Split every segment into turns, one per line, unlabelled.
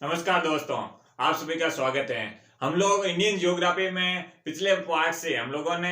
नमस्कार दोस्तों, आप सभी का स्वागत है। हम लोग इंडियन ज्योग्राफी में पिछले पार्ट से हम लोगों ने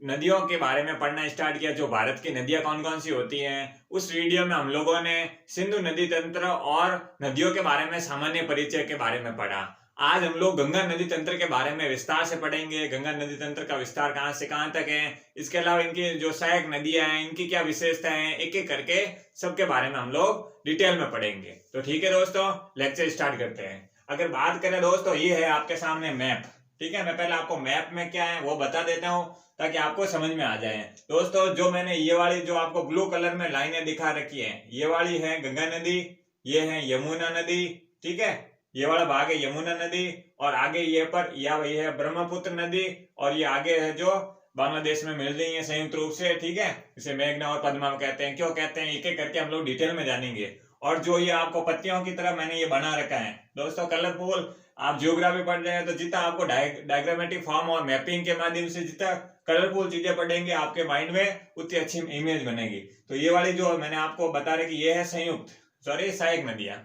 नदियों के बारे में पढ़ना स्टार्ट किया। जो भारत की नदियां कौन कौन सी होती हैं, उस वीडियो में हम लोगों ने सिंधु नदी तंत्र और नदियों के बारे में सामान्य परिचय के बारे में पढ़ा। आज हम लोग गंगा नदी तंत्र के बारे में विस्तार से पढ़ेंगे। गंगा नदी तंत्र का विस्तार कहाँ से कहाँ तक है, इसके अलावा इनकी जो सहायक नदियां हैं इनकी क्या विशेषताएं हैं, एक एक करके सबके बारे में हम लोग डिटेल में पढ़ेंगे। तो ठीक है दोस्तों, लेक्चर स्टार्ट करते हैं। अगर बात करें दोस्तों, ये है आपके सामने मैप। ठीक है, मैं पहले आपको मैप में क्या है वो बता देता हूँ ताकि आपको समझ में आ जाए। दोस्तों, जो मैंने ये वाली जो आपको ब्लू कलर में लाइनें दिखा रखी है, ये वाली है गंगा नदी, ये है यमुना नदी। ठीक है, ये वाला भाग है यमुना नदी, और आगे ये पर ये है ब्रह्मपुत्र नदी, और ये आगे है जो बांग्लादेश में मिल रही है संयुक्त रूप से। ठीक है, इसे मेघना और पद्मा कहते हैं। क्यों कहते हैं, एक एक करके हम लोग डिटेल में जानेंगे। और जो ये आपको पत्तियों की तरह मैंने ये बना रखा है दोस्तों, कलरफुल। आप जियोग्राफी पढ़ रहे हैं तो जितना आपको डायग्रामेटिक फॉर्म और मैपिंग के माध्यम से जितना कलरफुल चीजें पढ़ेंगे आपके माइंड में, उतनी अच्छी इमेज बनेगी। तो ये वाली जो मैंने आपको बता रही कि ये है सहायक नदियां।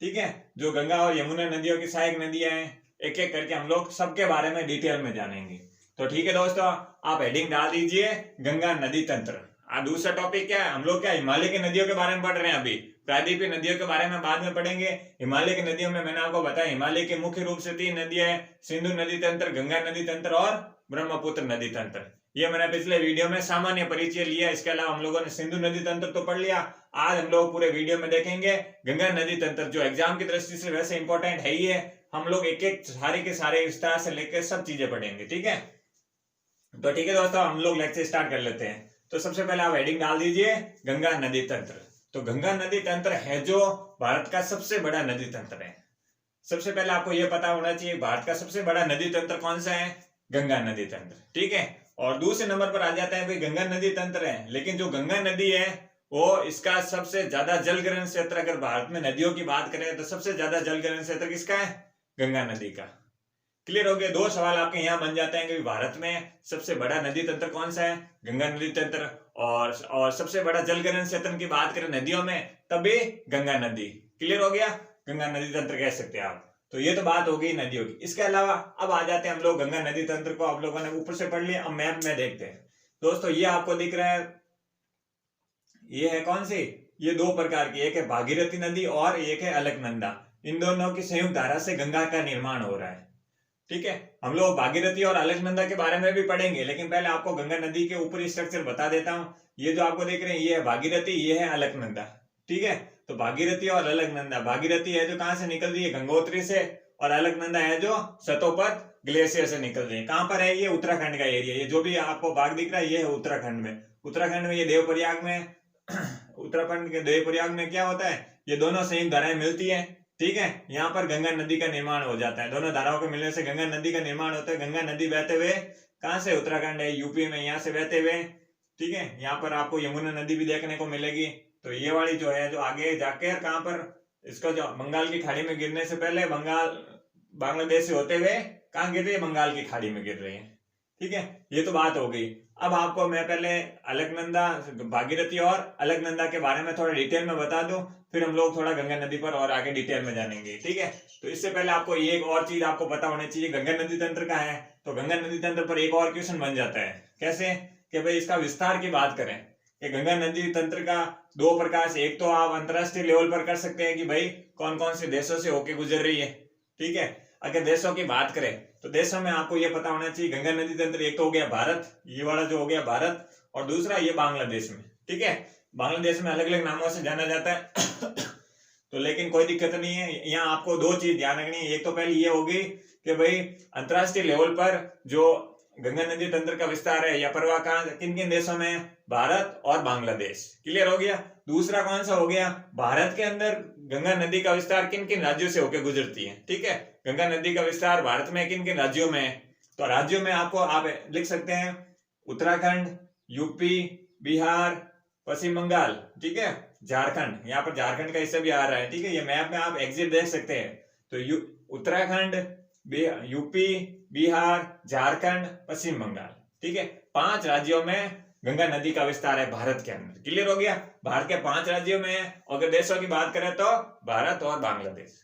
ठीक है, जो गंगा और यमुना नदियों की सहायक नदियां हैं, एक एक करके हम लोग सबके बारे में डिटेल में जानेंगे। तो ठीक है दोस्तों, आप हेडिंग डाल दीजिए गंगा नदी तंत्र। दूसरा टॉपिक क्या है, हम लोग क्या हिमालय की नदियों के बारे में पढ़ रहे हैं। अभी प्रायद्वीपीय नदियों के बारे में बाद में पढ़ेंगे। हिमालय की नदियों में मैंने आपको बताया, हिमालय के मुख्य रूप से 3 नदियां हैं, सिंधु नदी तंत्र, गंगा नदी तंत्र और ब्रह्मपुत्र नदी तंत्र। ये मैंने पिछले वीडियो में सामान्य परिचय लिया। इसके अलावा हम लोगों ने सिंधु नदी तंत्र तो पढ़ लिया। आज हम लोग पूरे वीडियो में देखेंगे गंगा नदी तंत्र, जो एग्जाम की दृष्टि से वैसे इंपॉर्टेंट है ही है। हम लोग एक एक सारे के सारे विस्तार से लेकर सब चीजें पढ़ेंगे। ठीक है, तो ठीक है दोस्तों, हम लोग लेक्चर स्टार्ट कर लेते हैं। तो सबसे पहले आप हेडिंग डाल दीजिए गंगा नदी तंत्र। तो गंगा नदी तंत्र है जो भारत का सबसे बड़ा नदी तंत्र है। सबसे पहले आपको यह पता होना चाहिए भारत का सबसे बड़ा नदी तंत्र कौन सा है, गंगा नदी तंत्र। ठीक है, और दूसरे नंबर पर आ जाता है भाई गंगा नदी तंत्र है, लेकिन जो गंगा नदी है वो इसका सबसे ज्यादा जल ग्रहण क्षेत्र, अगर भारत में नदियों की बात करें तो सबसे ज्यादा जल ग्रहण क्षेत्र किसका है, गंगा नदी का। क्लियर हो गया। 2 सवाल आपके यहाँ बन जाते हैं कि भारत में सबसे बड़ा नदी तंत्र कौन सा है, गंगा नदी तंत्र, और सबसे बड़ा जल ग्रहण क्षेत्र की बात करें नदियों में तब भी गंगा नदी। क्लियर हो गया, गंगा नदी तंत्र कह सकते हैं आप। तो ये तो बात हो गई नदियों की। इसके अलावा अब आ जाते हैं हम लोग गंगा नदी तंत्र को, आप लोगों ने ऊपर से पढ़ लिया। अब मैप में देखते हैं दोस्तों, ये आपको दिख रहा है, ये है कौन सी, ये 2 प्रकार की, एक है भागीरथी नदी और एक है अलकनंदा। इन दोनों की संयुक्त धारा से गंगा का निर्माण हो रहा है। ठीक है, हम लोग भागीरथी और अलकनंदा के बारे में भी पढ़ेंगे, लेकिन पहले आपको गंगा नदी के ऊपरी स्ट्रक्चर बता देता हूं। ये जो आपको देख रहे हैं, ये है भागीरथी, ये है अलकनंदा। ठीक है, तो भागीरथी और अलकनंदा, भागीरथी है जो कहां से निकल रही है, गंगोत्री से, और अलकनंदा है जो सतोपत ग्लेशियर से निकल रही है। कहां पर है ये, उत्तराखंड का एरिया। ये जो भी आपको भाग दिख रहा है ये है उत्तराखंड में। उत्तराखंड में ये देवप्रयाग में उत्तराखंड के देवप्रयाग में क्या होता है, ये दोनों संयुक्त धाराएं मिलती है। ठीक है, यहाँ पर गंगा नदी का निर्माण हो जाता है। दोनों धाराओं के मिलने से गंगा नदी का निर्माण होता है। गंगा नदी बहते हुए कहां से, उत्तराखंड है, यूपी में, यहाँ से बहते हुए। ठीक है, यहाँ पर आपको यमुना नदी भी देखने को मिलेगी। तो ये वाली जो है, जो आगे जाकर कहां पर, इसका जो बंगाल की खाड़ी में गिरने से पहले बांग्लादेश से होते हुए कहां गिर रही है, बंगाल की खाड़ी में गिर रही है। ठीक है, ये तो बात हो गई। अब आपको मैं पहले अलकनंदा, भागीरथी और अलकनंदा के बारे में थोड़ा डिटेल में बता दूं, फिर हम लोग थोड़ा गंगा नदी पर और आगे डिटेल में जानेंगे। ठीक है, तो इससे पहले आपको ये एक और चीज आपको पता होनी चाहिए, गंगा नदी तंत्र का है तो गंगा नदी तंत्र पर एक और क्वेश्चन बन जाता है। कैसे, कि भाई इसका विस्तार की बात करें कि गंगा नदी तंत्र का 2 प्रकार से, एक तो आप अंतरराष्ट्रीय लेवल पर कर सकते हैं कि भाई कौन कौन से देशों से होके गुजर रही है। ठीक है, अगर देशों की बात करें तो देशों में आपको यह पता होना चाहिए, गंगा नदी तंत्र एक तो हो गया भारत, ये वाला जो हो गया भारत, और दूसरा ये बांग्लादेश में। ठीक है, बांग्लादेश में अलग अलग नामों से जाना जाता है तो लेकिन कोई दिक्कत नहीं है। यहाँ आपको 2 चीज ध्यान रखनी है। एक तो पहले ये होगी कि भाई अंतरराष्ट्रीय लेवल पर जो गंगा नदी तंत्र का विस्तार है या प्रवाह कहां किन किन देशों में, भारत और बांग्लादेश। क्लियर हो गया। दूसरा कौन सा हो गया, भारत के अंदर गंगा नदी का विस्तार किन किन राज्यों से होकर गुजरती है। ठीक है, गंगा नदी का विस्तार भारत में किन किन राज्यों में है, तो राज्यों में आपको आप लिख सकते हैं उत्तराखंड, यूपी, बिहार, पश्चिम बंगाल, ठीक है, झारखंड। यहाँ पर झारखंड का हिस्सा भी आ रहा है। ठीक है, ये मैप में आप एग्जिट देख सकते हैं। तो उत्तराखंड, यूपी, बिहार, झारखंड, पश्चिम बंगाल। ठीक है, 5 राज्यों में गंगा नदी का विस्तार है भारत के अंदर। क्लियर हो गया, भारत के 5 राज्यों में है। अगर देशों की बात करें तो भारत और बांग्लादेश।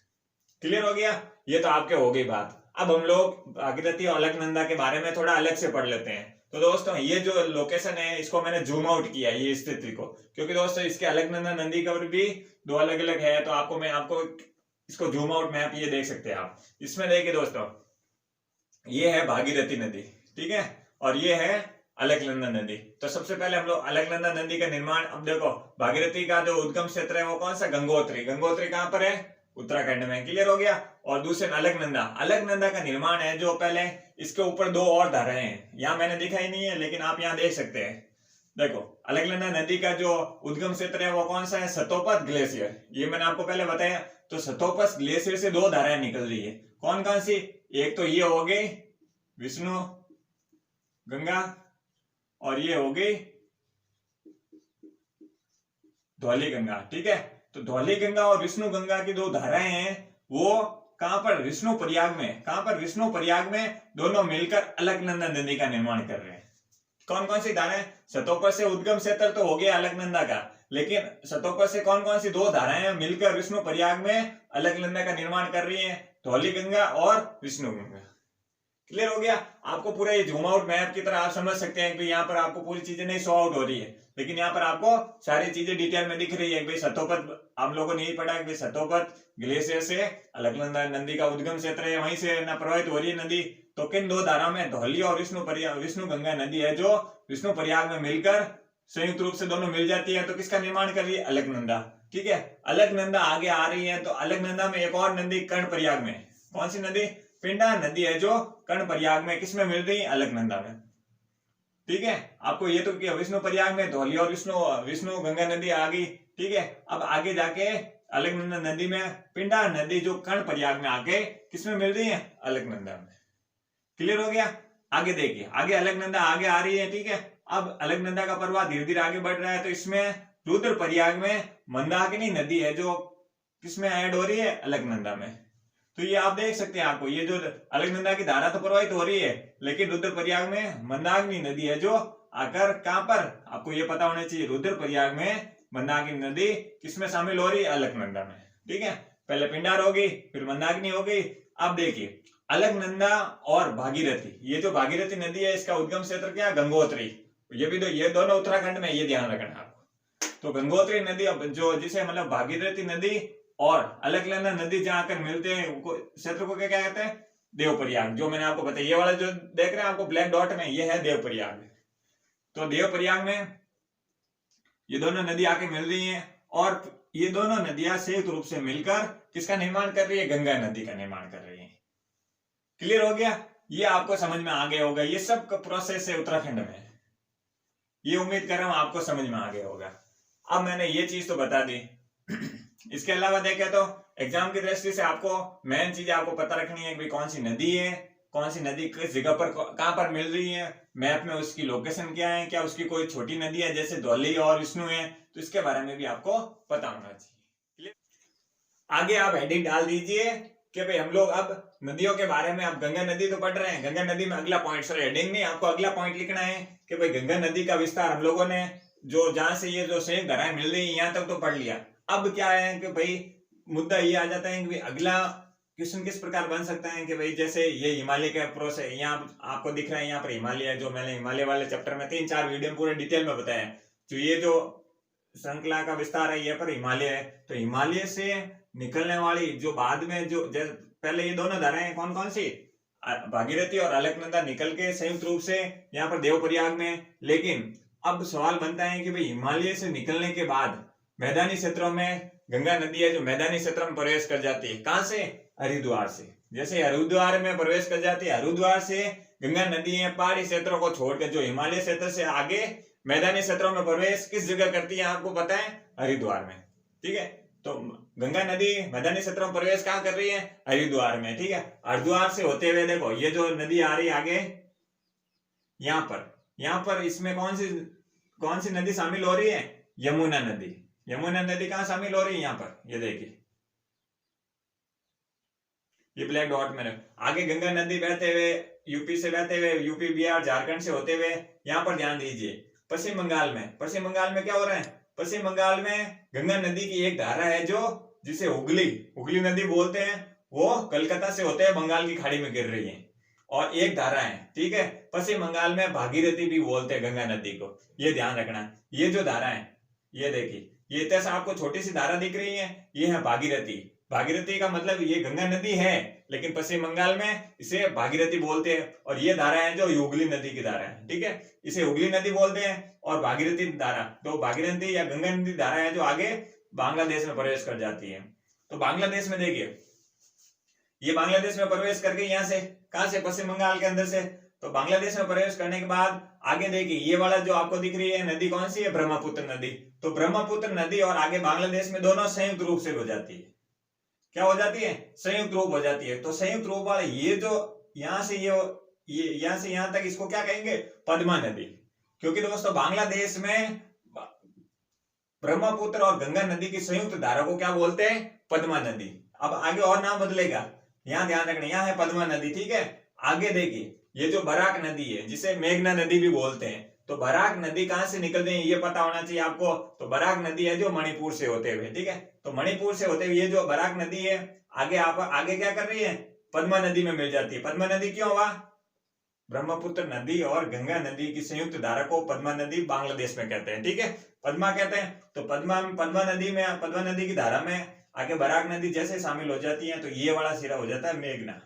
क्लियर हो गया? ये तो आपके हो गई बात। अब हम लोग भागीरथी और अलकनंदा के बारे में थोड़ा अलग से पढ़ लेते हैं। तो दोस्तों ये जो लोकेशन है इसको मैंने जूम आउट किया है, ये स्थिति को, क्योंकि दोस्तों इसके अलकनंदा नदी का भी दो अलग अलग है। तो आपको इसको जूम आउट मैप ये देख सकते हैं आप। इसमें देखिए दोस्तों, ये है भागीरथी नदी, ठीक है, और ये है अलकनंदा नदी। तो सबसे पहले हम लोग अलकनंदा नदी का निर्माण, अब देखो भागीरथी का जो उद्गम क्षेत्र है वो कौन सा, गंगोत्री। गंगोत्री कहां पर है, उत्तराखंड में। क्लियर हो गया? और दूसरे अलकनंदा, अलकनंदा का निर्माण है जो पहले, इसके ऊपर दो और धाराएं हैं, यहाँ मैंने दिखाई नहीं है लेकिन आप यहाँ देख सकते हैं। देखो अलकनंदा नदी का जो उद्गम क्षेत्र है वो कौन सा है, सतोपत ग्लेशियर। ये मैंने आपको पहले बताया। तो सतोपत ग्लेशियर से दो धाराएं निकल रही है, कौन कौन सी, एक तो ये हो गई विष्णु गंगा, और ये हो गई धौली गंगा, ठीक है। तो धौली गंगा और विष्णु गंगा की दो धाराएं हैं, वो कहां पर, विष्णु प्रयाग में। कहां पर, विष्णु प्रयाग में दोनों मिलकर अलकनंदा नदी का निर्माण कर रहे हैं। कौन कौन सी धाराएं, सतोपत से उद्गम क्षेत्र तो हो गया अलकनंदा का, लेकिन सतोपत से कौन कौन सी दो धाराएं मिलकर विष्णु प्रयाग में अलकनंदा का निर्माण कर रही है, धौली गंगा और विष्णु गंगा। क्लियर हो गया? आपको पूरा ये जूम आउट मैप की तरह आप समझ सकते हैं कि यहाँ पर आपको पूरी चीजें नहीं शो आउट हो रही है, लेकिन यहाँ पर आपको सारी चीजें डिटेल में दिख रही है। भाई सतोपत आप लोगों ने यही पढ़ा कि सतोपत ग्लेशियर से अलकनंदा नदी का उद्गम क्षेत्र है, वहीं से न प्रवाहित हो रही है नदी। तो किन दो धाराओं में, धौली और विष्णु गंगा नदी है जो विष्णु प्रयाग में मिलकर संयुक्त रूप से दोनों मिल जाती है। तो किसका निर्माण कर रही है, अलकनंदा, ठीक है। अलकनंदा आगे आ रही है, तो अलकनंदा में एक और नदी कर्ण प्रयाग में, कौन सी नदी, पिंडा नदी है जो कर्ण प्रयाग में किसमें मिल रही है, अलकनंदा में, ठीक है। आपको ये तो किया, विष्णु प्रयाग में धौली और विष्णु गंगा नदी आ गई, ठीक है। अब आगे जाके अलकनंदा नदी में पिंडा नदी जो कर्ण प्रयाग में आके किसमें मिल रही है, अलकनंदा में। क्लियर हो गया? आगे देखिए, आगे अलकनंदा आगे आ रही है, ठीक है। अब अलकनंदा का प्रवाह धीरे धीरे आगे बढ़ रहा है, तो इसमें रुद्र प्रयाग में मंदाकिनी नदी है जो किसमें ऐड हो रही है, अलकनंदा में। तो ये आप देख सकते हैं, आपको ये जो अलकनंदा की धारा तो प्रवाहित हो रही है, लेकिन रुद्रप्रयाग में मंदाकिनी नदी है जो आकर कहां पर, आपको ये पता होना चाहिए, रुद्रप्रयाग में मंदाकिनी नदी किसमें शामिल हो रही है, अलकनंदा में, ठीक है। पहले पिंडार होगी, फिर मंदाकिनी हो गई। अब देखिए अलकनंदा और भागीरथी, ये जो भागीरथी नदी है इसका उद्गम क्षेत्र क्या है, गंगोत्री। ये भी ये दोनों उत्तराखंड में, ये ध्यान रखना आपको। तो गंगोत्री नदी जो जिसे मतलब भागीरथी नदी और अलकनंदा नदी जहां आकर मिलते हैं क्षेत्र को क्या कहते हैं, देवप्रयाग। जो मैंने आपको बताया, ये वाला जो देख रहे हैं आपको ब्लैक डॉट में, ये है देवप्रयाग। तो देवप्रयाग में ये दोनों नदी आके मिल रही हैं, और ये दोनों नदियां संयुक्त रूप से मिलकर किसका निर्माण कर रही है, गंगा नदी का निर्माण कर रही है। क्लियर हो गया? ये आपको समझ में आ गया होगा, ये सब का प्रोसेस है उत्तराखंड में। ये उम्मीद कर रहा हूं आपको समझ में आ गया होगा। अब मैंने ये चीज तो बता दी। इसके अलावा देखें तो एग्जाम की दृष्टि से आपको मेन चीज आपको पता रखनी है कि कौन सी नदी है, कौन सी नदी किस जगह पर कहां पर मिल रही है, मैप में उसकी लोकेशन क्या है, क्या उसकी कोई छोटी नदी है जैसे धौली और विष्णु है, तो इसके बारे में भी आपको पता होना चाहिए। आगे आप हेडिंग डाल दीजिए कि भाई हम लोग अब नदियों के बारे में, अब गंगा नदी तो पढ़ रहे हैं, गंगा नदी में अगला पॉइंट, सॉरी हेडिंग नहीं, आपको अगला पॉइंट लिखना है कि भाई गंगा नदी का विस्तार हम लोगों ने जो जहां से ये जो संयुक्त धाराएं मिल रही है यहाँ तक तो पढ़ लिया। अब क्या है कि भाई मुद्दा ये आ जाता है कि अगला क्वेश्चन किस प्रकार बन सकता है कि भाई जैसे ये हिमालय का प्रोसेस, यहाँ आपको दिख रहा है, यहाँ पर हिमालय है, जो मैंने हिमालय वाले चैप्टर में 3-4 वीडियो में पूरे डिटेल में बताया। तो ये जो श्रृंखला का विस्तार है ये पर हिमालय है, तो हिमालय से निकलने वाली जो बाद में जो पहले ये दोनों धाराएं कौन कौन सी, भागीरथी और अलकनंदा निकल के संयुक्त रूप से यहाँ पर देवप्रयाग में। लेकिन अब सवाल बनता है कि भाई हिमालय से निकलने के बाद मैदानी क्षेत्रों में गंगा नदी है जो मैदानी क्षेत्र में प्रवेश कर जाती है, कहां से, हरिद्वार से। जैसे हरिद्वार में प्रवेश कर जाती है, हरिद्वार से गंगा नदी है पहाड़ी क्षेत्रों को छोड़कर जो हिमालय क्षेत्र से आगे मैदानी क्षेत्रों में प्रवेश किस जगह करती है, आपको पता है, हरिद्वार में, ठीक है। तो गंगा नदी मैदानी क्षेत्रों में प्रवेश कहां कर रही है, हरिद्वार में, ठीक है। हरिद्वार से होते हुए देखो ये जो नदी आ रही है आगे यहाँ पर इसमें कौन सी नदी शामिल हो रही है, यमुना नदी। यमुना नदी कहां शामिल हो रही है, यहाँ पर, ये देखिए ये ब्लैक डॉट में। आगे गंगा नदी बहते हुए यूपी से बहते हुए, यूपी बिहार झारखंड से होते हुए यहाँ पर ध्यान दीजिए पश्चिम बंगाल में क्या हो रहा है, पश्चिम बंगाल में गंगा नदी की एक धारा है जो जिसे हुगली नदी बोलते हैं, वो कलकत्ता से होते हुए बंगाल की खाड़ी में गिर रही है। और एक धारा है, ठीक है, पश्चिम बंगाल में भागीरथी भी बोलते हैं गंगा नदी को, ये ध्यान रखना। ये जो धारा है, ये देखिए, ये इतना सा आपको छोटी सी धारा दिख रही है, ये है भागीरथी। भागीरथी का मतलब ये गंगा नदी है, लेकिन पश्चिम बंगाल में इसे भागीरथी बोलते हैं। और ये धारा है जो हुगली नदी की धारा है, ठीक है, इसे हुगली नदी बोलते हैं। और भागीरथी धारा, तो भागीरथी या गंगा नदी धारा है जो आगे बांग्लादेश में प्रवेश कर जाती है। तो बांग्लादेश में देखिए, ये बांग्लादेश में प्रवेश करके यहाँ से, कहां से, पश्चिम बंगाल के अंदर से, तो बांग्लादेश में प्रवेश करने के बाद आगे देखिए, ये वाला जो आपको दिख रही है नदी कौन सी है, ब्रह्मपुत्र नदी। तो ब्रह्मपुत्र नदी और आगे बांग्लादेश में दोनों संयुक्त रूप से हो जाती है। क्या हो जाती है, संयुक्त रूप हो जाती है। तो संयुक्त रूप वाला ये जो यहाँ से ये यहाँ से यहाँ तक, इसको क्या कहेंगे, पद्मा नदी। क्योंकि दोस्तों बांग्लादेश में ब्रह्मपुत्र और गंगा नदी की संयुक्त धारा को क्या बोलते हैं, पद्मा नदी। अब आगे और नाम बदलेगा, यहाँ ध्यान रखना, यहाँ है पद्मा नदी, ठीक है। आगे देखिए, ये जो बराक नदी है जिसे मेघना नदी भी बोलते हैं, तो बराक नदी कहां से निकलती है ये पता होना चाहिए आपको। तो बराक नदी है जो मणिपुर से होते हुए, ठीक है, तो मणिपुर से होते हुए ये जो बराक नदी है आगे आगे क्या कर रही है, पद्मा नदी में मिल जाती है। पद्मा नदी क्यों हुआ, ब्रह्मपुत्र नदी और गंगा नदी की संयुक्त धारा को पद्मा नदी बांग्लादेश में कहते हैं, ठीक है, पद्मा कहते हैं। तो पद्मा नदी की धारा में आगे बराक नदी जैसे शामिल हो जाती है, तो ये वाला सिरा हो जाता है मेघना।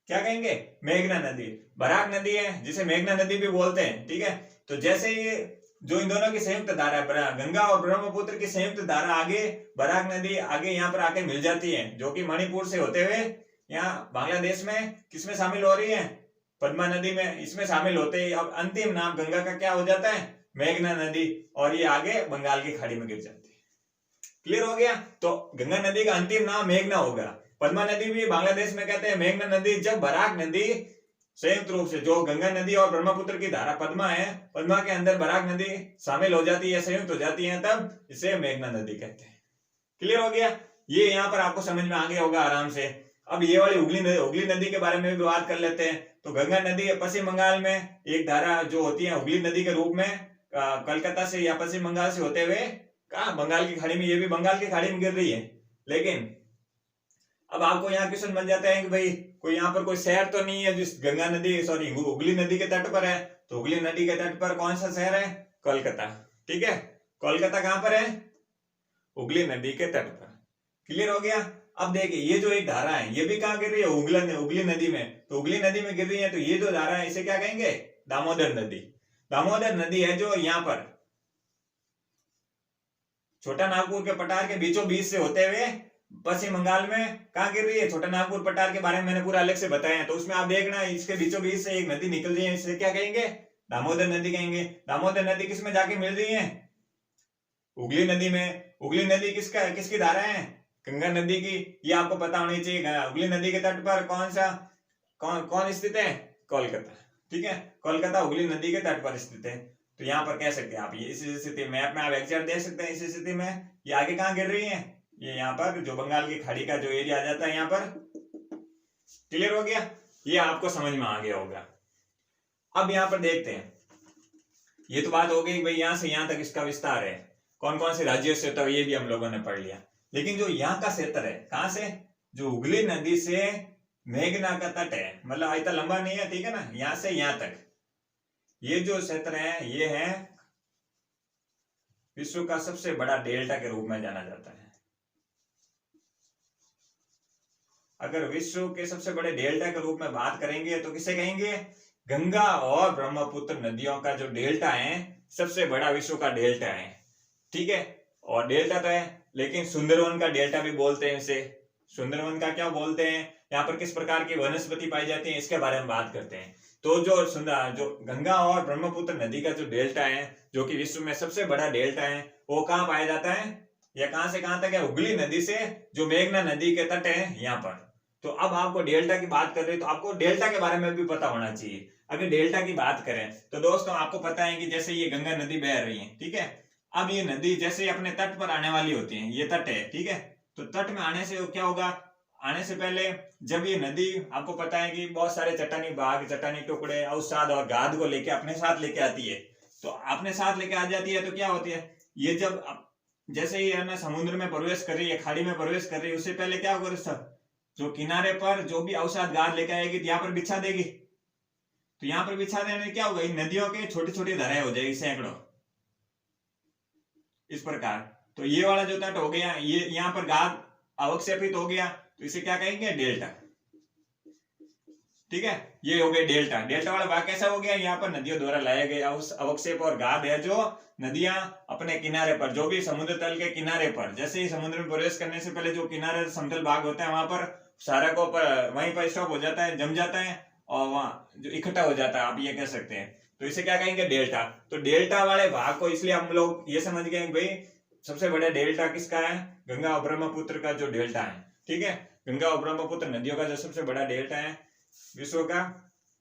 क्या कहेंगे, मेघना नदी। बराक नदी है जिसे मेघना नदी भी बोलते हैं, ठीक है। तो जैसे ये जो इन दोनों की संयुक्त धारा है, गंगा और ब्रह्मपुत्र की संयुक्त धारा आगे बराक नदी आगे यहाँ पर आके मिल जाती है, जो कि मणिपुर से होते हुए यहाँ बांग्लादेश में किसमें शामिल हो रही है, पद्मा नदी में। इसमें शामिल होते ही अब अंतिम नाम गंगा का क्या हो जाता है, मेघना नदी, और ये आगे बंगाल की खाड़ी में गिर जाती है। क्लियर हो गया। तो गंगा नदी का अंतिम नाम मेघना होगा। पद्मा नदी भी बांग्लादेश में कहते हैं मेघना नदी। जब बराक नदी संयुक्त रूप से, जो गंगा नदी और ब्रह्मपुत्र की धारा पद्मा है, पद्मा के अंदर बराक नदी शामिल हो जाती है, संयुक्त हो जाती है, तब इसे मेघना नदी कहते हैं। क्लियर हो गया। ये यहाँ पर आपको समझ में आ गया होगा आराम से। अब ये वाली हुगली नदी के बारे में भी बात कर लेते हैं। तो गंगा नदी पश्चिम बंगाल में एक धारा जो होती है हुगली नदी के रूप में, कलकत्ता से या पश्चिम बंगाल से होते हुए कहा बंगाल की खाड़ी में, ये भी बंगाल की खाड़ी में गिर रही है। लेकिन अब आपको यहाँ क्वेश्चन बन जाता है कि भाई कोई यहाँ पर कोई शहर तो नहीं है जिस गंगा नदी हुगली नदी के तट पर है। तो हुगली नदी के तट पर कौन सा शहर है, कोलकाता, ठीक है। कोलकाता कहां पर है, हुगली नदी के तट पर। क्लियर हो गया। अब देखिए, ये जो एक धारा है ये भी कहां गिर रही है, हुगली नदी में। तो हुगली नदी में गिर रही है, तो ये जो धारा है इसे क्या कहेंगे, दामोदर नदी। दामोदर नदी है जो यहाँ पर छोटा नागपुर के पठार के बीचों बीच से होते हुए पश्चिम बंगाल में कहां गिर रही है, छोटा नागपुर पठार के बारे में मैंने पूरा अलग से बताया है। तो उसमें आप देखना, इसके बीचों बीच से एक नदी निकल रही है, इसे क्या कहेंगे, दामोदर नदी कहेंगे। दामोदर नदी किसमें जाके मिल रही है, हुगली नदी में। हुगली नदी किसकी धारा है, गंगा नदी की। ये आपको पता होनी चाहिए। हुगली नदी के तट पर कौन स्थित है, कोलकाता, ठीक है। कोलकाता हुगली नदी के तट पर स्थित है। तो यहाँ पर कह सकते हैं आप, ये इस स्थिति मैप में आप एग्जैक्ट देख सकते हैं। इस स्थिति में ये आगे कहाँ गिर रही है, ये यहाँ पर जो बंगाल की खाड़ी का जो एरिया आ जाता है यहाँ पर। क्लियर हो गया, ये आपको समझ में आ गया होगा। अब यहाँ पर देखते हैं, ये तो बात हो गई भाई यहाँ से यहाँ तक इसका विस्तार है, कौन कौन से राज्यों से, तो ये भी हम लोगों ने पढ़ लिया। लेकिन जो यहाँ का क्षेत्र है, कहां से, जो हुगली नदी से मेघना का तट है, मतलब इतना लंबा नहीं है, ठीक है ना, यहां से यहां तक ये जो क्षेत्र है, ये है विश्व का सबसे बड़ा डेल्टा के रूप में जाना जाता है। अगर विश्व के सबसे बड़े डेल्टा के रूप में बात करेंगे तो किसे कहेंगे, गंगा और ब्रह्मपुत्र नदियों का जो डेल्टा है, सबसे बड़ा विश्व का डेल्टा है, ठीक है। और डेल्टा तो है, लेकिन सुंदरवन का डेल्टा भी बोलते हैं इसे। सुंदरवन का क्या बोलते हैं, यहाँ पर किस प्रकार की वनस्पति पाई जाती है, इसके बारे में बात करते हैं। तो जो गंगा और ब्रह्मपुत्र नदी का जो डेल्टा है, जो कि विश्व में सबसे बड़ा डेल्टा है, वो कहाँ पाया जाता है, या कहां से कहां तक है, हुगली नदी से जो मेघना नदी के तट है यहाँ पर। तो अब आपको डेल्टा की बात कर रहे हैं, तो आपको डेल्टा के बारे में भी पता होना चाहिए। अगर डेल्टा की बात करें तो दोस्तों आपको पता है कि जैसे ये गंगा नदी बह रही है, ठीक है। अब ये नदी जैसे अपने तट पर आने वाली होती है, ये तट है, ठीक है। तो तट में आने से क्या होगा, आने से पहले जब ये नदी, आपको पता है कि बहुत सारे चट्टानी भाग, चट्टानी टुकड़े, अवसाद और गाद को लेके अपने साथ लेके आती है। तो अपने साथ लेके आ जाती है, तो क्या होती है, ये जब जैसे ही है ना समुद्र में प्रवेश कर रही है, खाड़ी में प्रवेश कर रही है, उससे पहले क्या होगा सर, जो किनारे पर जो भी अवसाद गाद लेकर आएगी तो यहाँ पर बिछा देगी। तो यहाँ पर बिछा देने क्या होगा, नदियों के छोटी छोटी धाराएं हो जाएगी सैकड़ों, इस प्रकार। तो ये वाला जो तट हो गया, ये यहाँ पर गाद अवक्षेपित हो गया, तो इसे क्या कहेंगे, डेल्टा। ठीक है, ये हो गया डेल्टा। डेल्टा वाला भाग कैसा हो गया, यहाँ पर नदियों द्वारा लाया गया उस अवक्षेप और गाद है जो नदियां अपने किनारे पर, जो भी समुद्र तल के किनारे पर, जैसे ही समुद्र में प्रवेश करने से पहले जो किनारे समतल भाग होता है वहां पर सारा को वहीं पर स्टॉप हो जाता है, जम जाता है और वहां जो इकट्ठा हो जाता है, आप ये कह सकते हैं। तो इसे क्या कहेंगे, डेल्टा। तो डेल्टा वाले भाग को इसलिए हम लोग ये समझ गए भाई सबसे बड़ा डेल्टा किसका है, गंगा और ब्रह्मपुत्र का जो डेल्टा है। ठीक है, गंगा और ब्रह्मपुत्र नदियों का जो सबसे बड़ा डेल्टा है विश्व का।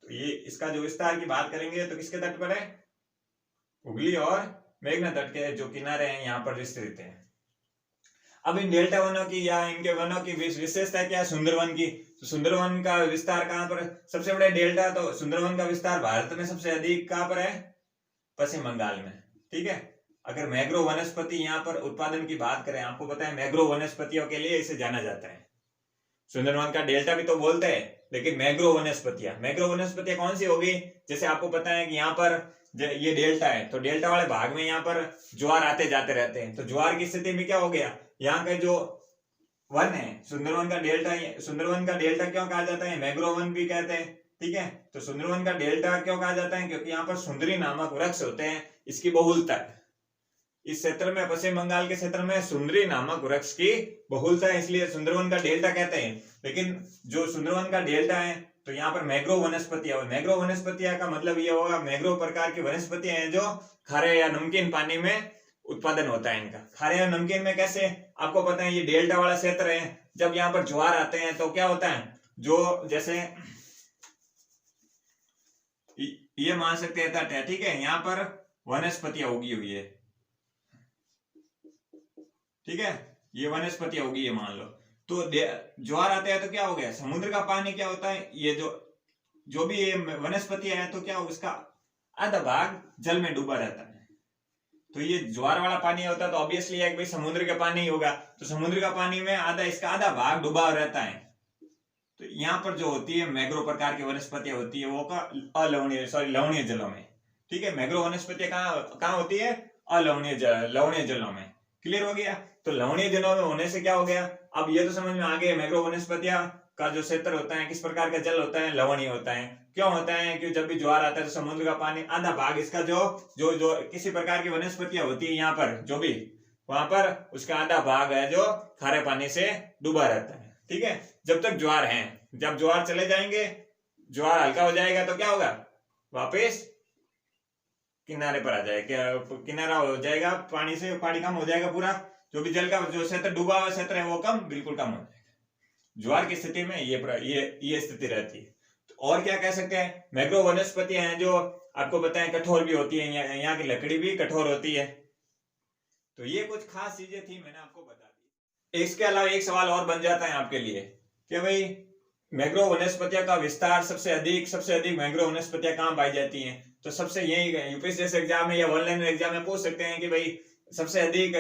तो ये इसका जो विस्तार की बात करेंगे तो किसके तट पर है, हुगली और मेघना तट के जो किनारे हैं यहाँ पर विस्तृत है। अब इन डेल्टा वनों की या इनके वनों की विशेषता क्या है, सुंदरवन की। तो सुंदरवन का विस्तार कहाँ पर, सबसे बड़े डेल्टा, तो सुंदरवन का विस्तार भारत में सबसे अधिक कहाँ पर है, पश्चिम बंगाल में। ठीक है, अगर मैग्रो वनस्पति यहाँ पर उत्पादन की बात करें, आपको पता है मैग्रो वनस्पतियों के लिए इसे जाना जाता है। सुंदरवन का डेल्टा भी तो बोलते हैं, लेकिन मैग्रो वनस्पतियां कौन सी होगी, जैसे आपको पता है कि यहाँ पर ये डेल्टा है, तो डेल्टा वाले भाग में यहाँ पर ज्वार आते जाते रहते हैं। तो ज्वार की स्थिति में क्या हो गया, यहाँ का जो वन है सुंदरवन का डेल्टा क्यों कहा जाता है, मैग्रो वन भी कहते हैं। ठीक है, तो सुंदरवन का डेल्टा क्यों कहा जाता है, क्योंकि यहाँ पर सुंदरी नामक वृक्ष होते हैं, इसकी बहुलता है इस क्षेत्र में, पश्चिम बंगाल के क्षेत्र में सुंदरी नामक वृक्ष की बहुलता है, इसलिए सुंदरवन का डेल्टा कहते हैं। लेकिन जो सुंदरवन का डेल्टा है तो यहाँ पर मैग्रो वनस्पतियां का मतलब ये होगा, मैग्रो प्रकार की वनस्पतियां हैं जो खारे या नमकीन पानी में उत्पादन होता है इनका। खारे या नमकीन में कैसे, आपको पता है ये डेल्टा वाला क्षेत्र है, जब यहाँ पर ज्वार आते हैं तो क्या होता है, जो जैसे ये मान सकते हैं तट है, ठीक है, यहाँ पर वनस्पतियां उगी हुई है। ठीक है, ये वनस्पतियां होगी, ये मान लो। तो ज्वार आते हैं तो क्या हो गया, समुद्र का पानी क्या होता है, ये जो भी ये वनस्पतियां है तो क्या होगा, इसका आधा भाग जल में डूबा रहता है। तो ये ज्वार वाला पानी होता है तो ऑब्वियसली है कि भाई समुद्र का पानी होगा, तो समुद्र का पानी में इसका आधा भाग डूबा रहता है। तो यहाँ पर जो होती है मैग्रो प्रकार की वनस्पतियां होती है वो लवणीय जलों में। ठीक है, मैग्रो वनस्पतियां कहाँ होती है, लवणीय जलों में। क्लियर हो गया, तो लवणीय जलों में होने से क्या हो गया, अब ये तो समझ में आ गया मैग्रो वनस्पतियां का जो क्षेत्र होता है किस प्रकार का जल होता है, लवणीय होता है। क्यों होता है, क्योंकि जब भी ज्वार आता है तो समुद्र का पानी आधा भाग इसका जो किसी प्रकार की वनस्पतियां होती है यहाँ पर जो भी, वहां पर उसका आधा भाग है जो खारे पानी से डूबा रहता है। ठीक है, जब तक ज्वार है, जब ज्वार चले जाएंगे, ज्वार हल्का हो जाएगा तो क्या होगा, वापिस किनारे पर आ जाएगा, किनारा हो जाएगा, पानी से पानी कम हो जाएगा, पूरा जो भी जल का जो क्षेत्र डूबा हुआ क्षेत्र है वो बिल्कुल कम हो जाएगा। ज्वार की स्थिति में ये स्थिति रहती है। तो और क्या कह सकते हैं, मैग्रो वनस्पतियां हैं जो आपको बताएं कठोर भी होती है, यहाँ की लकड़ी भी कठोर होती है। तो ये कुछ खास चीजें थी, मैंने आपको बता दी। इसके अलावा एक सवाल और बन जाता है आपके लिए कि भाई मैग्रो वनस्पतियां का विस्तार सबसे अधिक मैग्रो वनस्पतियां कहाँ पाई जाती हैं। तो सबसे यही यूपीएससी एग्जाम में या ऑनलाइन एग्जाम में पूछ सकते हैं कि भाई सबसे अधिक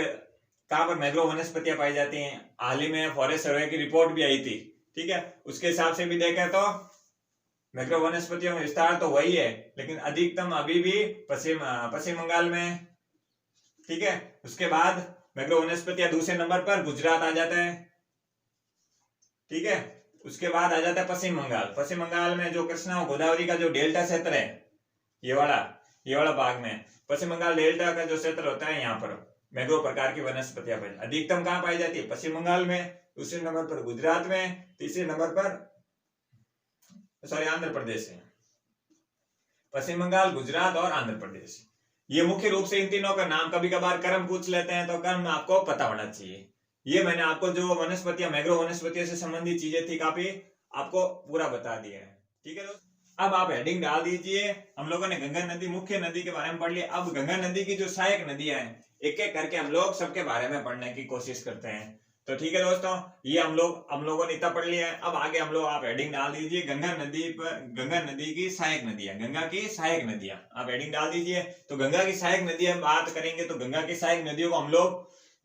कहाँ पर मैग्रो वनस्पतियां पाई जाती हैं। हाल ही में फॉरेस्ट सर्वे की रिपोर्ट भी आई थी। ठीक है, उसके हिसाब से भी देखें तो मैग्रो वनस्पतियों में विस्तार तो वही है, लेकिन अधिकतम अभी भी पश्चिम बंगाल में। ठीक है, उसके बाद मैग्रो वनस्पतियां दूसरे नंबर पर गुजरात आ जाता है। ठीक है, उसके बाद आ जाता है पश्चिम बंगाल में जो कृष्णा और गोदावरी का जो डेल्टा क्षेत्र है, ये वाला भाग में पश्चिम बंगाल डेल्टा का जो क्षेत्र होता है, यहाँ पर मैग्रो प्रकार की वनस्पतियां अधिकतम कहाँ पाई जाती है, पश्चिम बंगाल में, दूसरे नंबर पर गुजरात में, तीसरे नंबर पर आंध्र प्रदेश है। पश्चिम बंगाल, गुजरात और आंध्र प्रदेश, ये मुख्य रूप से इन तीनों का नाम, कभी कभार क्रम पूछ लेते हैं तो क्रम आपको पता होना चाहिए। ये मैंने आपको जो वनस्पतियां मैग्रो वनस्पतियों से संबंधित चीजें थी काफी आपको पूरा बता दिया है। ठीक है दोस्तों, अब आप हेडिंग डाल दीजिए। हम लोगों ने गंगा नदी, मुख्य नदी के बारे में पढ़ लिया। अब गंगा नदी की जो सहायक नदियां हैं एक एक करके हम लोग सबके बारे में पढ़ने की कोशिश करते हैं। तो ठीक है दोस्तों, ये हम लोगों ने इतना पढ़ लिया है। अब आगे हम लोग आप हेडिंग डाल दीजिए गंगा नदी की सहायक नदियां, गंगा की सहायक नदियां, आप हेडिंग डाल दीजिए। तो गंगा की सहायक नदियां बात करेंगे तो गंगा की सहायक नदियों को हम लोग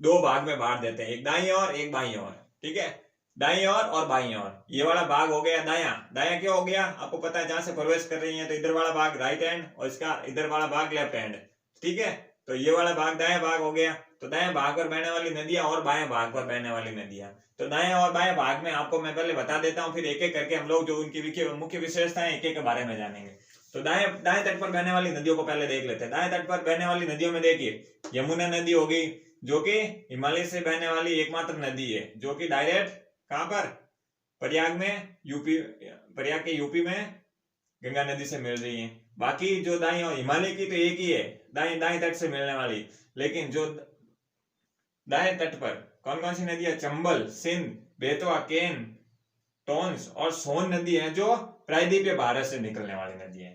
दो भाग में बांट देते हैं, एक दाईं ओर एक बाईं ओर। ठीक है, दाईं ओर और बाईं ओर। ये वाला भाग हो गया दायां। दायां क्या हो गया, आपको पता है, जहां से प्रवेश कर रही है तो इधर वाला भाग राइट हैंड और इसका इधर वाला भाग लेफ्ट हैंड। ठीक है, तो ये वाला भाग दायां भाग हो गया। तो दाएं भाग पर बहने वाली नदियां और बाएं भाग पर बहने वाली नदियां। तो दाएं और बाएं भाग में आपको मैं पहले बता देता हूं, फिर एक एक करके हम लोग जो उनकी मुख्य विशेषताएं एक एक के बारे में जानेंगे। तो दाएं दाएं तट पर बहने वाली नदियों को पहले देख लेते हैं। दाएं तट पर बहने वाली नदियों में देखिए, यमुना नदी हो गई, जो कि हिमालय से बहने वाली एकमात्र नदी है, जो कि डायरेक्ट कहां पर, प्रयाग में, यूपी, प्रयाग के यूपी में गंगा नदी से मिल रही है। बाकी जो दाई और हिमालय की तो एक ही है, दाई दाई तट से मिलने वाली। लेकिन जो दाएं तट पर कौन कौन सी नदी है, चंबल, सिंध, बेतवा, केन, टोंस और सोन नदी है, जो प्रायद्वीपीय भारत से निकलने वाली नदी है।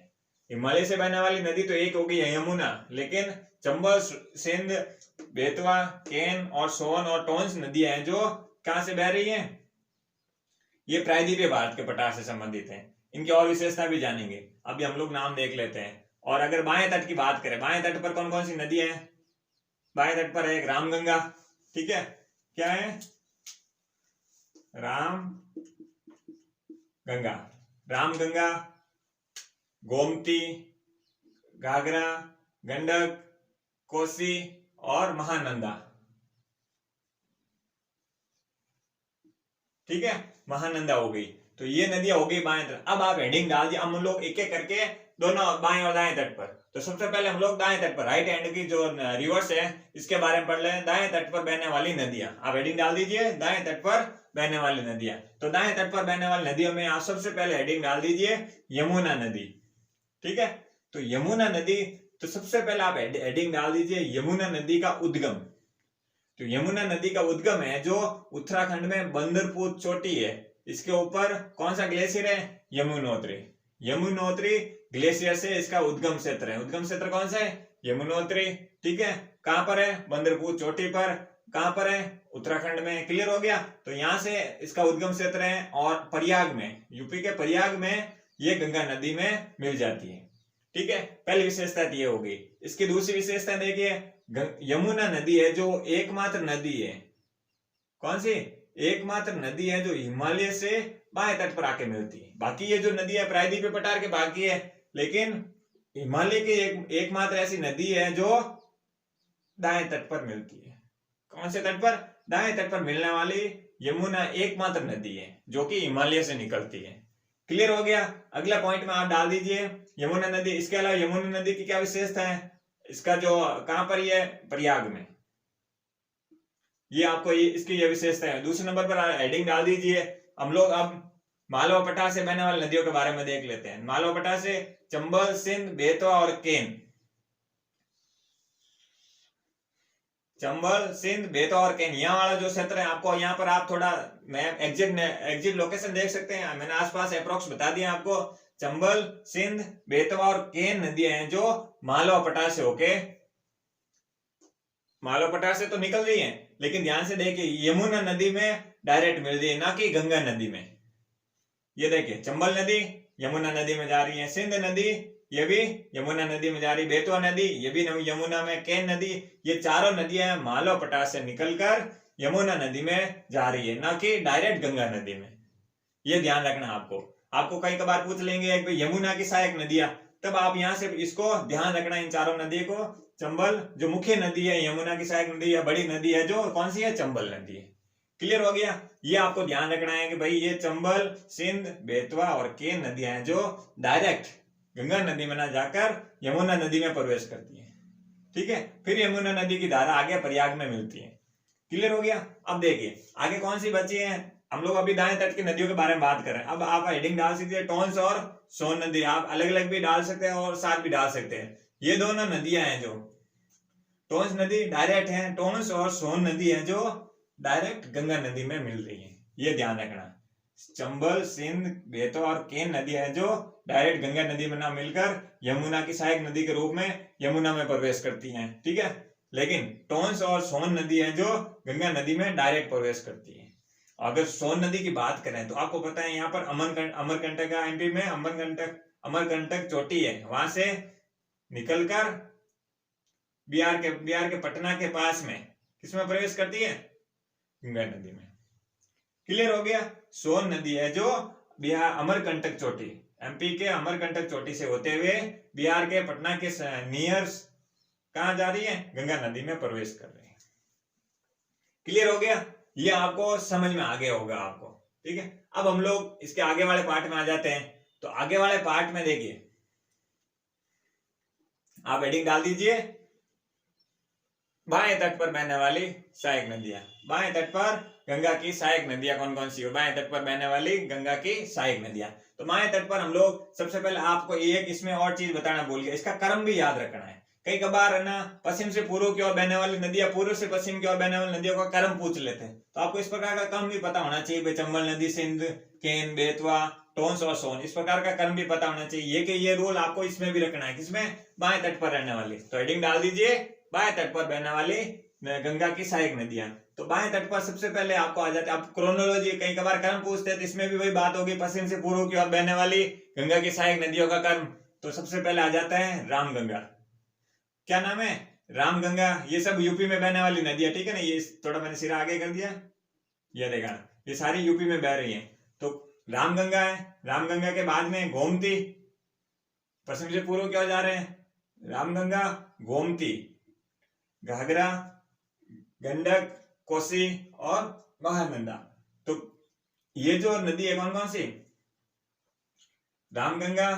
हिमालय से बहने वाली नदी तो एक हो गई है यमुना, लेकिन चंबल, सिंध, बेतवा, केन और सोन और टोंस नदियां हैं जो कहां से बह रही हैं, ये प्रायद्वीपीय भारत के पठार से संबंधित हैं। इनकी और विशेषता भी जानेंगे, अभी हम लोग नाम देख लेते हैं। और अगर बाएं तट की बात करें, बाएं तट पर कौन कौन सी नदियां हैं, बाएं तट पर है एक रामगंगा। ठीक है, क्या है, राम गंगा, रामगंगा, गोमती, घाघरा, गंडक, कोसी और महानंदा। ठीक है, महानंदा हो गई। तो ये नदियां हो गई बाएं तट। अब आप हेडिंग डाल दिए, हम लोग एक एक करके दोनों बाएं और दाएं तट पर। तो सबसे पहले हम लोग दाएं तट पर, राइट हैंड की जो रिवर्स है इसके बारे में पढ़ ले। दाएं तट पर बहने वाली नदियां, आप हेडिंग डाल दीजिए, दाएं तट पर बहने वाली नदियां। तो दाएं तट पर बहने वाली नदियों में आप सबसे पहले हेडिंग डाल दीजिए यमुना नदी। ठीक है, तो यमुना नदी, तो सबसे पहले आप हेडिंग डाल दीजिए यमुना नदी का उद्गम। तो यमुना नदी का उद्गम है जो उत्तराखंड में बंदरपुर चोटी है, इसके ऊपर कौन सा ग्लेशियर है, यमुनोत्री। यमुनोत्री ग्लेशियर से इसका उद्गम क्षेत्र है। उद्गम क्षेत्र कौन सा है, यमुनोत्री। ठीक है, कहां पर है, बंदरपुर चोटी पर। कहां पर है, उत्तराखंड में। क्लियर हो गया, तो यहां से इसका उद्गम क्षेत्र है और प्रयाग में, यूपी के प्रयाग में ये गंगा नदी में मिल जाती है। ठीक है, पहली विशेषता ये हो गई। इसकी दूसरी विशेषता देखिए, यमुना नदी है जो एकमात्र नदी है, कौन सी, एकमात्र नदी है जो हिमालय से बाएं तट पर आके मिलती है। बाकी ये जो नदी है प्रायद्वीपीय पठार के बाकी है, लेकिन हिमालय की एकमात्र ऐसी नदी है जो दाएं तट पर मिलती है। कौन से तट पर, दाएं तट पर मिलने वाली यमुना एकमात्र नदी है जो कि हिमालय से निकलती है। क्लियर हो गया, अगला पॉइंट में आप डाल दीजिए यमुना नदी। इसके अलावा यमुना नदी की क्या विशेषता है, इसका जो कहां पर ये, प्रयाग में, ये आपको इसकी ये विशेषता है। दूसरे नंबर पर हेडिंग डाल दीजिए। हम लोग अब मालवा पठार से बहने वाली नदियों के बारे में देख लेते हैं। मालवा पठार से चंबल, सिंध, बेतवा और केन। चंबल, सिंध, बेतवा और केन, यहाँ वाला जो क्षेत्र है, आपको यहाँ पर आप थोड़ा मैप एग्जिट लोकेशन देख सकते हैं, मैंने आसपास अप्रोक्स बता दिया आपको। चंबल, सिंध, बेतवा और केन नदियां हैं जो मालवा पठार से होके, मालवा पठार से तो निकल रही हैं, लेकिन ध्यान से देखिए यमुना नदी में डायरेक्ट मिल रही है, ना कि गंगा नदी में। ये देखिए, चंबल नदी यमुना नदी में जा रही है, सिंध नदी ये भी यमुना नदी में जा रही, बेतवा नदी ये भी यमुना में, केन नदी, ये चारों नदियां मालवा पठार से निकलकर यमुना नदी में जा रही है, ना कि डायरेक्ट गंगा नदी में। ये ध्यान रखना आपको कई कबार पूछ लेंगे कि यमुना की सहायक नदियां, तब आप यहां से इसको ध्यान रखना, इन चारों नदी को। चंबल जो मुख्य नदी है, यमुना की सहायक नदी है, बड़ी नदी है जो कौन सी है, चंबल नदी है। क्लियर हो गया, ये आपको ध्यान रखना है कि भाई ये चंबल, सिंध, बेतवा और केन नदियां हैं जो डायरेक्ट गंगा नदी में ना जाकर यमुना नदी में प्रवेश करती है। ठीक है, फिर यमुना नदी की धारा आगे प्रयाग में मिलती है। क्लियर हो गया, अब देखिए आगे कौन सी बची है। हम लोग अभी दाएं तट की नदियों के बारे में बात कर रहे हैं। अब आप हेडिंग डाल सकते हैं टोंस और सोन नदी, आप अलग अलग भी डाल सकते हैं और साथ भी डाल सकते हैं। ये दोनों नदियां हैं जो, टोंस नदी डायरेक्ट है, टोंस और सोन नदी है जो डायरेक्ट गंगा नदी में मिल रही है, ये ध्यान रखना। चंबल, सिंध, बेतवा और केन नदी है जो डायरेक्ट गंगा नदी में ना मिलकर यमुना की सहायक नदी के रूप में यमुना में प्रवेश करती हैं। ठीक है, लेकिन टोंस और सोन नदी है जो गंगा नदी में डायरेक्ट प्रवेश करती है। अगर सोन नदी की बात करें तो आपको पता है यहाँ पर अमरकंटक एमपी में अमरकंटक चोटी है, वहां से निकलकर बिहार के पटना के पास में किसमें प्रवेश करती है? गंगा नदी में। क्लियर हो गया। सोन नदी है जो बिहार अमरकंटक चोटी, एमपी के अमरकंटक चोटी से होते हुए बिहार के पटना के नियर कहां जा रही है? गंगा नदी में प्रवेश कर रही है। क्लियर हो गया। ये आपको समझ में आ गया होगा आपको, ठीक है। अब हम लोग इसके आगे वाले पार्ट में आ जाते हैं। तो आगे वाले पार्ट में देखिए, आप हेडिंग डाल दीजिए, बाएं तट पर बहने वाली सहायक नदियां। बाएं तट पर गंगा की सहायक नदियां कौन कौन सी हो? बाएं तट पर बहने वाली गंगा की सहायक नदियां। तो बाएं तट पर हम लोग सबसे पहले आपको एक इसमें और चीज बताना भूल गया, इसका क्रम भी याद रखना है। कई कबार है ना, पश्चिम से पूर्व की ओर बहने वाली नदियां, पूर्व से पश्चिम की ओर बहने वाली नदियों का क्रम पूछ लेते हैं। तो आपको इस प्रकार का क्रम भी पता होना चाहिए। चंबल नदी, सिंध, केन, बेतवा, टोंस और सोन, इस प्रकार का क्रम भी पता होना चाहिए। ये रूल आपको इसमें भी रखना है। किसमें? बाएं तट पर रहने वाली। तो हेडिंग डाल दीजिए, बाएं तट पर बहने वाली गंगा की सहायक नदियां। तो बाएं तट पर सबसे पहले आपको आ जाते हैं, आप क्रोनोलॉजी कई बार क्रम पूछते हैं, तो इसमें भी वही बात होगी, पश्चिम से पूर्व की ओर बहने वाली गंगा की सहायक नदियों का क्रम। तो सबसे पहले आ जाता है रामगंगा। क्या नाम है? रामगंगा। ये सब यूपी में बहने वाली नदियां, ठीक है ना। ये थोड़ा मैंने सिरा आगे कर दिया, ये देखा, ये सारी यूपी में बह रही है। तो रामगंगा है। रामगंगा के बाद में गोमती, पश्चिम से पूर्व की ओर जा रहे हैं, रामगंगा, गोमती, घाघरा, गंडक, कोसी और महानंदा। तो ये जो नदी है कौन कौन सी? रामगंगा,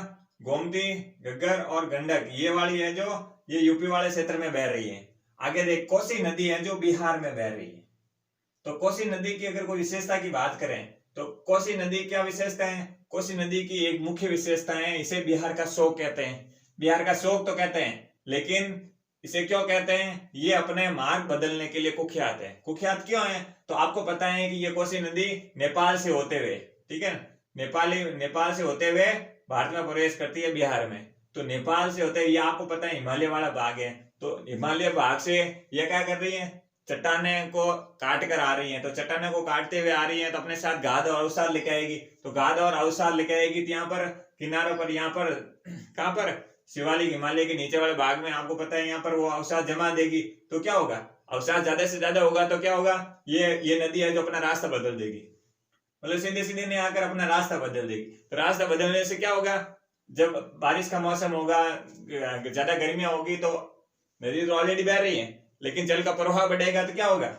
गोमती, घग्गर और गंडक, ये वाली है जो ये यूपी वाले क्षेत्र में बह रही है। आगे देख, कोसी नदी है जो बिहार में बह रही है। तो कोसी नदी की अगर कोई विशेषता की बात करें तो कोसी नदी क्या विशेषता है? कोसी नदी की एक मुख्य विशेषता है, इसे बिहार का शोक कहते हैं। बिहार का शोक तो कहते हैं, लेकिन इसे क्यों कहते हैं? ये अपने मार्ग बदलने के लिए कुख्यात है। कुख्यात क्यों है? तो आपको पता है कि ये कोसी नदी नेपाल से होते हुए, ठीक है, नेपाल से होते हुए भारत में प्रवेश करती है बिहार में। तो नेपाल से होते हुए, ये आपको पता है हिमालय वाला भाग है। तो हिमालय भाग से ये क्या कर रही है? चट्टाने को काट कर आ रही हैं। तो चट्टाने को काटते हुए आ रही हैं, तो अपने साथ गाद और अवसाद लेके आएगी। तो गाद और अवसाद लेके आएगी, तो यहाँ पर किनारों पर, यहाँ पर कहां पर? शिवालिक हिमालय के नीचे वाले भाग में आपको पता है यहाँ पर वो अवसाद जमा देगी। तो क्या होगा? अवसाद ज्यादा से ज्यादा होगा तो क्या होगा? ये नदी है जो अपना रास्ता बदल देगी, मतलब सीधे सीधे नहीं आकर अपना रास्ता बदल देगी। तो रास्ता बदलने से क्या होगा? जब बारिश का मौसम होगा, ज्यादा गर्मियां होगी, तो नदी तो ऑलरेडी बह रही है, लेकिन जल का प्रवाह बढ़ेगा तो क्या होगा?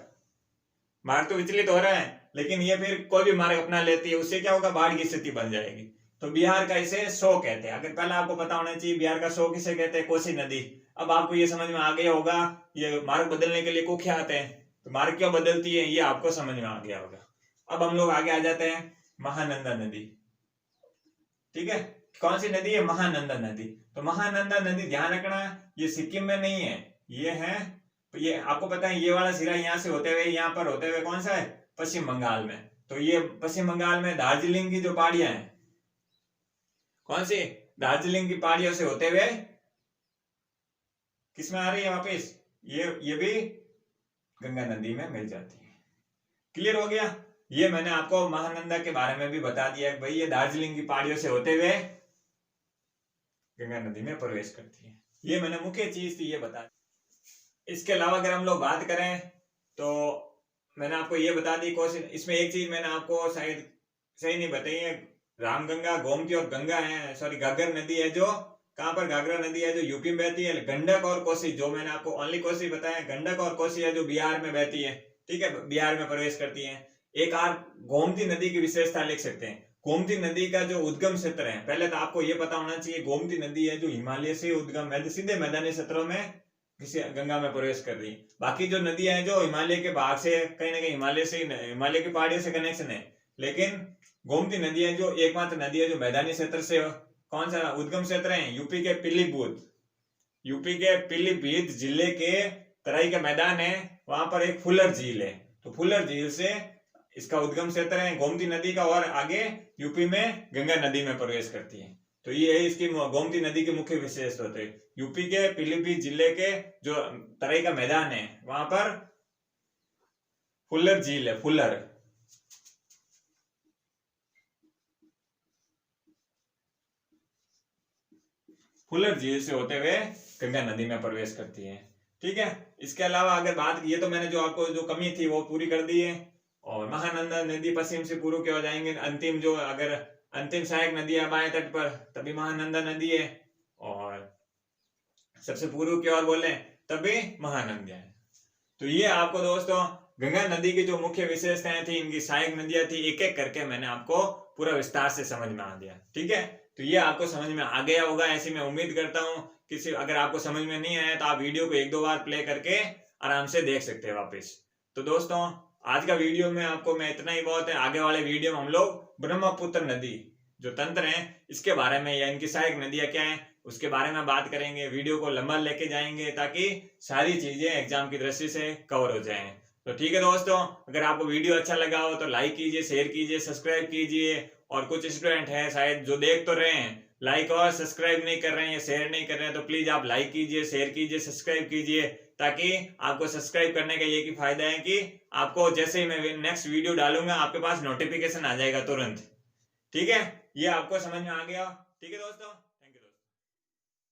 मार्ग तो विचलित हो रहा है, लेकिन ये फिर कोई भी मार्ग अपना लेती है, उससे क्या होगा? बाढ़ की स्थिति बन जाएगी। तो बिहार का इसे शो कहते हैं। अगर पहले आपको पता होना चाहिए बिहार का शो किसे कहते हैं? कोसी नदी। अब आपको ये समझ में आ गया होगा, ये मार्ग बदलने के लिए कुख्यात है। तो मार्ग क्यों बदलती है ये आपको समझ में आ गया होगा। अब हम लोग आगे आ जाते हैं, महानंदा नदी, ठीक है। कौन सी नदी है? महानंदा नदी। तो महानंदा नदी ध्यान रखना, ये सिक्किम में नहीं है, ये है, तो ये आपको पता है ये वाला सिरा यहाँ से होते हुए यहाँ पर होते हुए कौन सा है? पश्चिम बंगाल में। तो ये पश्चिम बंगाल में दार्जिलिंग की जो पहाड़ियां हैं, कौन सी? दार्जिलिंग की पहाड़ियों से होते हुए किसमें आ रही है वापिस? ये भी गंगा नदी में मिल जाती है। क्लियर हो गया। ये मैंने आपको महानंदा के बारे में भी बता दिया भाई, ये दार्जिलिंग की पहाड़ियों से होते हुए गंगा नदी में प्रवेश करती है। ये मैंने मुख्य चीज थी ये बता दी। इसके अलावा अगर हम लोग बात करें तो मैंने आपको ये बता दी कोशिश, इसमें एक चीज मैंने आपको शायद सही नहीं बताई है, रामगंगा, गोमती और गंगा है, सॉरी घग्गर नदी है जो कहां पर? घाघरा नदी है जो यूपी में बहती है। गंडक और कोसी, जो मैंने आपको ओनली कोसी बताया, गंडक और कोसी है जो बिहार में बहती है, ठीक है, बिहार में प्रवेश करती है। एक और गोमती नदी की विशेषता लिख सकते हैं। गोमती नदी का जो उद्गम क्षेत्र है, पहले तो आपको यह पता होना चाहिए गोमती नदी है जो हिमालय से उद्गम है, सीधे मैदानी क्षेत्रों में किसी गंगा में प्रवेश कर रही है। बाकी जो नदियां हैं जो हिमालय के भाग से कहीं ना कहीं हिमालय की पहाड़ियों से कनेक्शन है, लेकिन गोमती नदी है जो एकमात्र नदी है जो मैदानी क्षेत्र से, कौन सा उद्गम क्षेत्र है? यूपी के पीलीभीत जिले के तराई का मैदान है, वहां पर एक फुलर झील है। तो फुलर झील से इसका उद्गम क्षेत्र है गोमती नदी का, और आगे यूपी में गंगा नदी में प्रवेश करती है। तो ये है इसकी गोमती नदी के मुख्य विशेषता होते हैं। यूपी के पीलीभीत जिले के जो तराई का मैदान है वहां पर फुलर झील है, फुलर झील से होते हुए गंगा नदी में प्रवेश करती है। ठीक है। इसके अलावा अगर बात, ये तो मैंने जो आपको जो कमी थी वो पूरी कर दी है। और महानंदा नदी पश्चिम से पूर्व की ओर जाएंगे, अंतिम जो अगर अंतिम सहायक नदी है बाएं तट पर तभी महानंदा नदी है, और सबसे पूर्व की ओर बोले तभी महानंदा है। तो ये आपको दोस्तों गंगा नदी की जो मुख्य विशेषताएं थी, इनकी सहायक नदियां थी, एक एक करके मैंने आपको पूरा विस्तार से समझ में आ गया। ठीक है, तो ये आपको समझ में आ गया होगा ऐसी मैं उम्मीद करता हूँ। किसी अगर आपको समझ में नहीं आया तो आप वीडियो को एक दो बार प्ले करके आराम से देख सकते हैं वापस। तो दोस्तों आज का वीडियो में आपको मैं इतना ही बहुत है। आगे वाले वीडियो में हम लोग ब्रह्मपुत्र नदी जो तंत्र है इसके बारे में या इनकी सहायक नदियां क्या है उसके बारे में बात करेंगे। वीडियो को लंबा लेके जाएंगे ताकि सारी चीजें एग्जाम की दृष्टि से कवर हो जाएं। तो ठीक है दोस्तों, अगर आपको वीडियो अच्छा लगा हो तो लाइक कीजिए, शेयर कीजिए, सब्सक्राइब कीजिए। और कुछ स्टूडेंट हैं शायद जो देख तो रहे हैं, लाइक और सब्सक्राइब नहीं कर रहे हैं या शेयर नहीं कर रहे हैं, तो प्लीज आप लाइक कीजिए, शेयर कीजिए, सब्सक्राइब कीजिए, ताकि आपको सब्सक्राइब करने का ये की फायदा है कि आपको जैसे ही मैं नेक्स्ट वीडियो डालूंगा आपके पास नोटिफिकेशन आ जाएगा तुरंत। ठीक है, ये आपको समझ में आ गया। ठीक है दोस्तों।